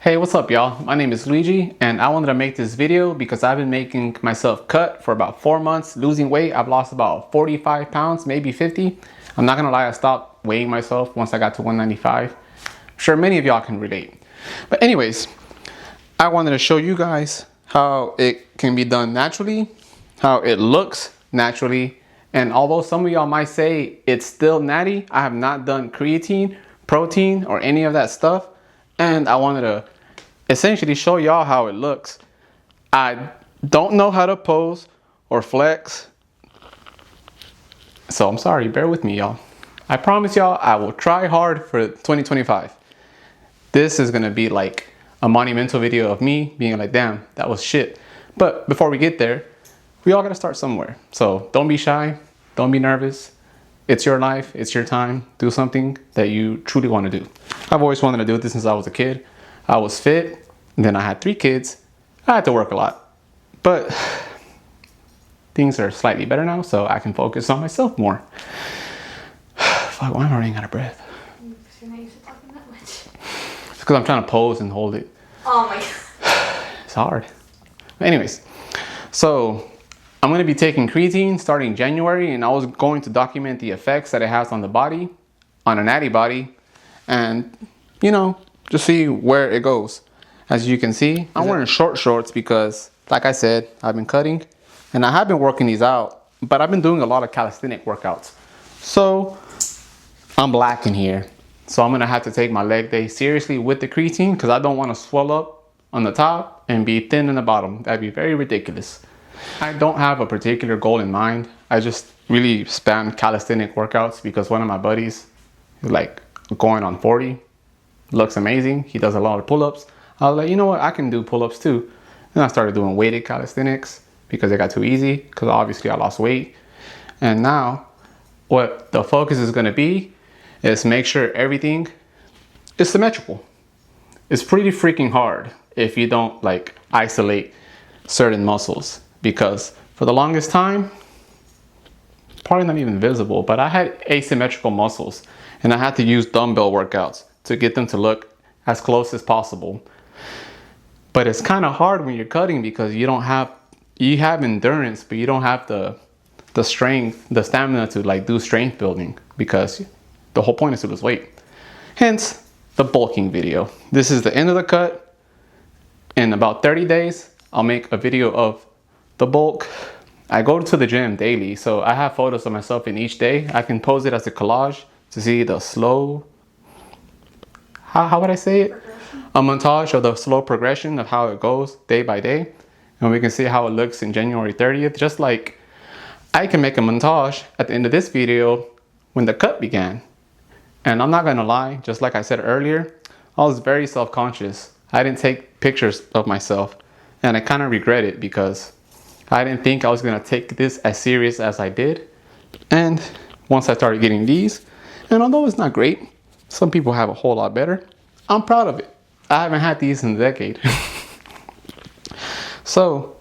Hey, what's up y'all? My name is Luigi and I wanted to make this video because I've been making myself cut for about 4 months, losing weight. I've lost about 45 pounds, maybe 50. I'm not gonna lie, I stopped weighing myself once I got to 195. I'm sure many of y'all can relate. But anyways, I wanted to show you guys how it can be done naturally, how it looks naturally. And although some of y'all might say it's still natty, I have not done creatine, protein, or any of that stuff. And I wanted to essentially show y'all how it looks. I don't know how to pose or flex, so I'm sorry, bear with me y'all. I promise y'all I will try hard for 2025. This is gonna be like a monumental video of me being like, damn, that was shit. But before we get there, we all gotta start somewhere. So don't be shy, don't be nervous. It's your life, it's your time. Do something that you truly want to do. I've always wanted to do this since I was a kid. I was fit, and then I had 3 kids. I had to work a lot, but things are slightly better now, so I can focus on myself more. Fuck, why am I running out of breath? Because you're not used to talking that much. It's because I'm trying to pose and hold it. Oh my god. It's hard. But anyways, so I'm going to be taking creatine starting January, and I was going to document the effects that it has on the body, on a natty body, and you know, just see where it goes. As you can see, I'm wearing short shorts because, like I said, I've been cutting and I have been working these out, but I've been doing a lot of calisthenic workouts. So I'm black in here. So I'm going to have to take my leg day seriously with the creatine because I don't want to swell up on the top and be thin in the bottom. That'd be very ridiculous. I don't have a particular goal in mind. I just really spam calisthenic workouts because one of my buddies is like going on 40, looks amazing. He does a lot of pull-ups. I was like, you know what? I can do pull-ups too. Then I started doing weighted calisthenics because it got too easy because obviously I lost weight. And now what the focus is going to be is make sure everything is symmetrical. It's pretty freaking hard if you don't like isolate certain muscles. Because for the longest time, probably not even visible, but I had asymmetrical muscles and I had to use dumbbell workouts to get them to look as close as possible. But it's kind of hard when you're cutting because you have endurance, but you don't have the strength, the stamina to like do strength building because the whole point is to lose weight. Hence the bulking video. This is the end of the cut. In about 30 days, I'll make a video of the bulk. I go to the gym daily, so I have photos of myself in each day. I can pose it as a collage to see the slow, how would I say it? A montage of the slow progression of how it goes day by day. And we can see how it looks in January 30th. Just like I can make a montage at the end of this video when the cut began. And I'm not gonna lie, just like I said earlier, I was very self-conscious. I didn't take pictures of myself and I kind of regret it because I didn't think I was gonna take this as serious as I did. And once I started getting these, and although it's not great, some people have a whole lot better, I'm proud of it. I haven't had these in a decade. So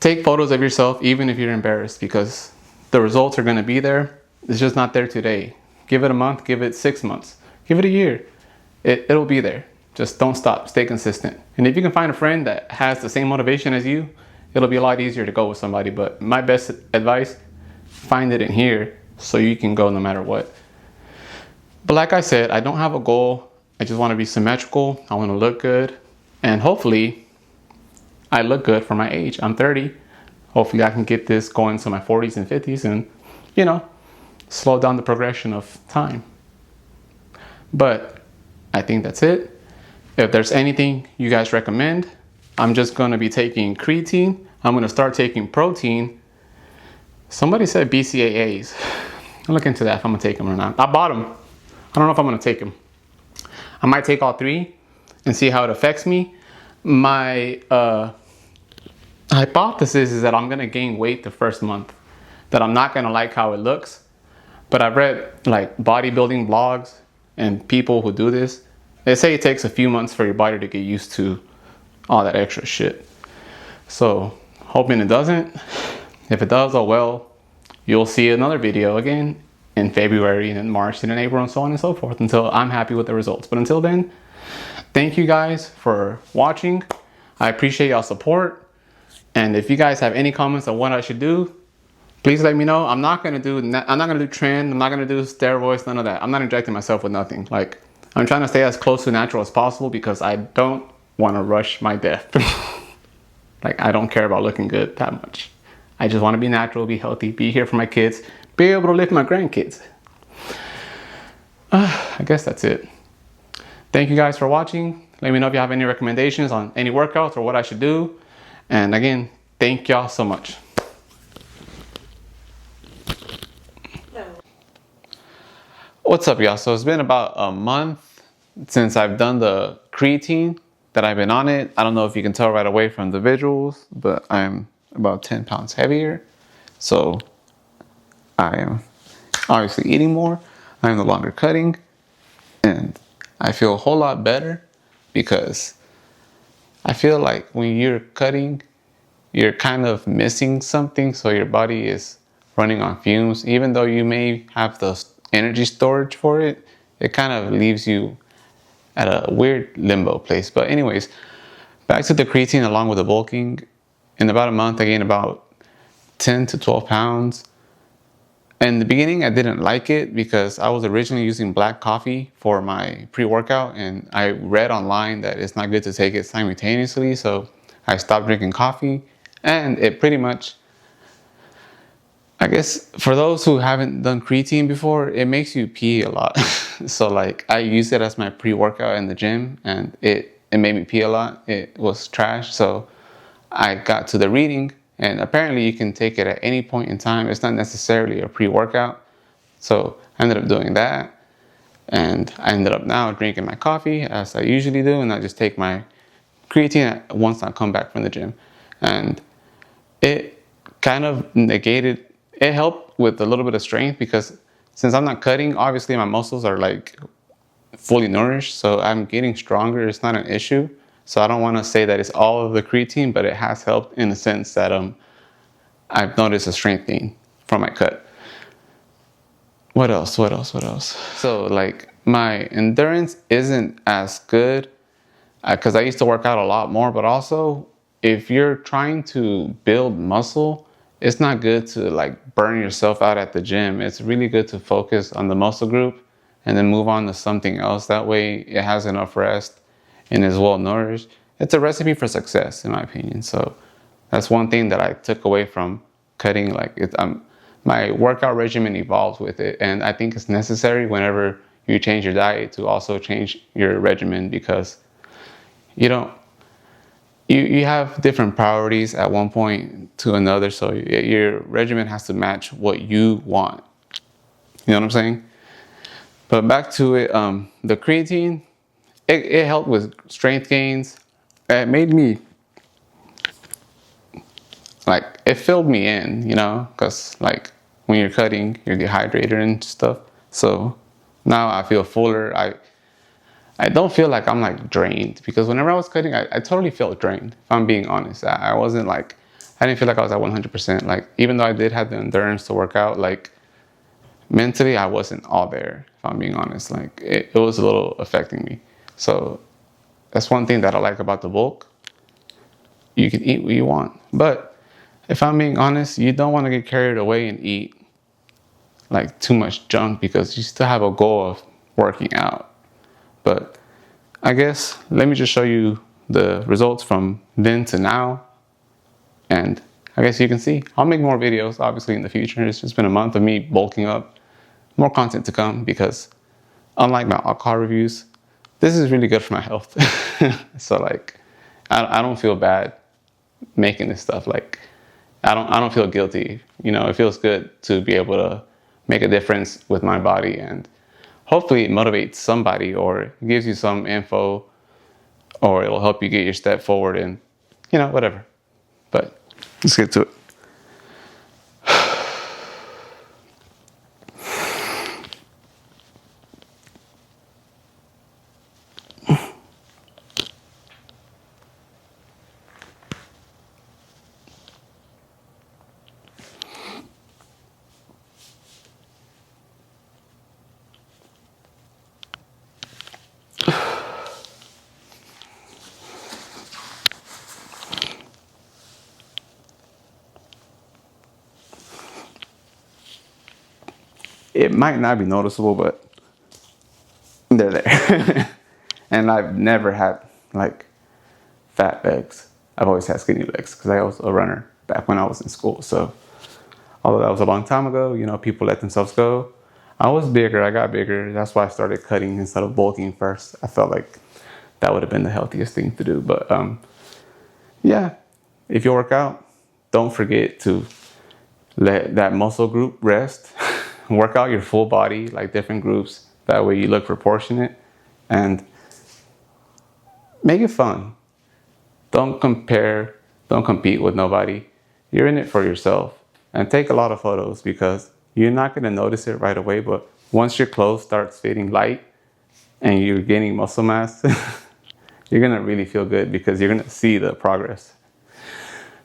take photos of yourself even if you're embarrassed because the results are gonna be there. It's just not there today. Give it a month, give it 6 months, give it a year. It'll be there. Just don't stop, stay consistent. And if you can find a friend that has the same motivation as you, it'll be a lot easier to go with somebody. But my best advice, find it in here so you can go no matter what. But like I said, I don't have a goal. I just want to be symmetrical. I want to look good. And hopefully I look good for my age. I'm 30. Hopefully I can get this going to my 40s and 50s and, you know, slow down the progression of time. But I think that's it. If there's anything you guys recommend, I'm just going to be taking creatine. I'm going to start taking protein. Somebody said BCAAs. I'll look into that if I'm going to take them or not. I bought them. I don't know if I'm going to take them. I might take all 3 and see how it affects me. My hypothesis is that I'm going to gain weight the first month. That I'm not going to like how it looks. But I've read like bodybuilding blogs and people who do this. They say it takes a few months for your body to get used to all that extra shit. So hoping it doesn't. If it does, oh well. You'll see another video again in February and in March and in April and so on and so forth until I'm happy with the results. But until then, Thank you guys for watching. I appreciate y'all support. And if you guys have any comments on what I should do, please let me know. I'm not gonna do trend. I'm not gonna do steroids. None of that. I'm not injecting myself with nothing. Like, I'm trying to stay as close to natural as possible because I don't want to rush my death. Like, I don't care about looking good that much. I just want to be natural, be healthy, be here for my kids, be able to live my grandkids. I guess that's it. Thank you guys for watching. Let me know if you have any recommendations on any workouts or what I should do. And again, thank y'all so much. What's up, y'all? So it's been about a month since I've done the creatine that I've been on it. I don't know if you can tell right away from the visuals, but I'm about 10 pounds heavier. So I am obviously eating more. I'm no longer cutting. And I feel a whole lot better because I feel like when you're cutting, you're kind of missing something. So your body is running on fumes. Even though you may have the energy storage for it, it kind of leaves you at a weird limbo place. But anyways, back to the creatine along with the bulking. In about a month, I gained about 10 to 12 pounds. In the beginning, I didn't like it because I was originally using black coffee for my pre-workout, and I read online that it's not good to take it simultaneously. So I stopped drinking coffee, and it pretty much, I guess for those who haven't done creatine before, it makes you pee a lot. So like I used it as my pre-workout in the gym, and it made me pee a lot. It was trash. So I got to the reading, and apparently you can take it at any point in time. It's not necessarily a pre-workout. So I ended up doing that, and I ended up now drinking my coffee as I usually do, and I just take my creatine once I come back from the gym. And it kind of it helped with a little bit of strength because since I'm not cutting, obviously my muscles are like fully nourished, so I'm getting stronger. It's not an issue. So I don't want to say that it's all of the creatine, but it has helped in the sense that I've noticed a strengthening from my cut. What else? So like my endurance isn't as good because I used to work out a lot more, but also if you're trying to build muscle, it's not good to like burn yourself out at the gym. It's really good to focus on the muscle group and then move on to something else. That way it has enough rest and is well nourished. It's a recipe for success, in my opinion. So that's one thing that I took away from cutting. Like my workout regimen evolves with it, and I think it's necessary whenever you change your diet to also change your regimen because you have different priorities at one point to another. So your regimen has to match what you want. You know what I'm saying? But back to it, the creatine, it helped with strength gains. It made me, like, it filled me in, because like when you're cutting, you're dehydrated and stuff. So now I feel fuller. I don't feel like I'm like drained because whenever I was cutting, I totally felt drained, if I'm being honest. I didn't feel like I was at 100%. Like, even though I did have the endurance to work out, like mentally, I wasn't all there, if I'm being honest. Like, it was a little affecting me. So that's one thing that I like about the bulk. You can eat what you want. But if I'm being honest, you don't want to get carried away and eat like too much junk because you still have a goal of working out. But I guess let me just show you the results from then to now. And I guess you can see. I'll make more videos, obviously, in the future. It's just been a month of me bulking up. More content to come because unlike my alcohol reviews, this is really good for my health. So like, I don't feel bad making this stuff. Like, I don't feel guilty. It feels good to be able to make a difference with my body, and hopefully it motivates somebody or gives you some info, or it'll help you get your step forward and whatever. But let's get to it. it might not be noticeable, but they're there. And I've never had like fat legs. I've always had skinny legs because I was a runner back when I was in school. So although that was a long time ago, you know, people let themselves go. I was bigger, I got bigger. That's why I started cutting instead of bulking first. I felt like that would have been the healthiest thing to do. But yeah, if you work out, don't forget to let that muscle group rest. Work out your full body, like different groups. That way you look proportionate and make it fun. Don't compare, don't compete with nobody. You're in it for yourself. And take a lot of photos because you're not going to notice it right away. But once your clothes starts fading light and you're gaining muscle mass, you're going to really feel good because you're going to see the progress.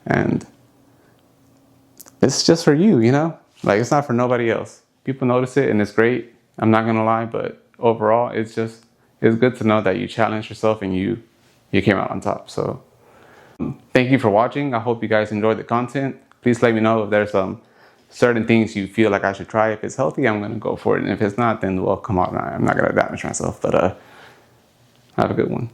And it's just for you, you know? Like, it's not for nobody else. People notice it and it's great. I'm not going to lie, but overall, it's good to know that you challenged yourself and you came out on top. So thank you for watching. I hope you guys enjoyed the content. Please let me know if there's certain things you feel like I should try. If it's healthy, I'm going to go for it. And if it's not, then, well, come on. I'm not going to damage myself. But have a good one.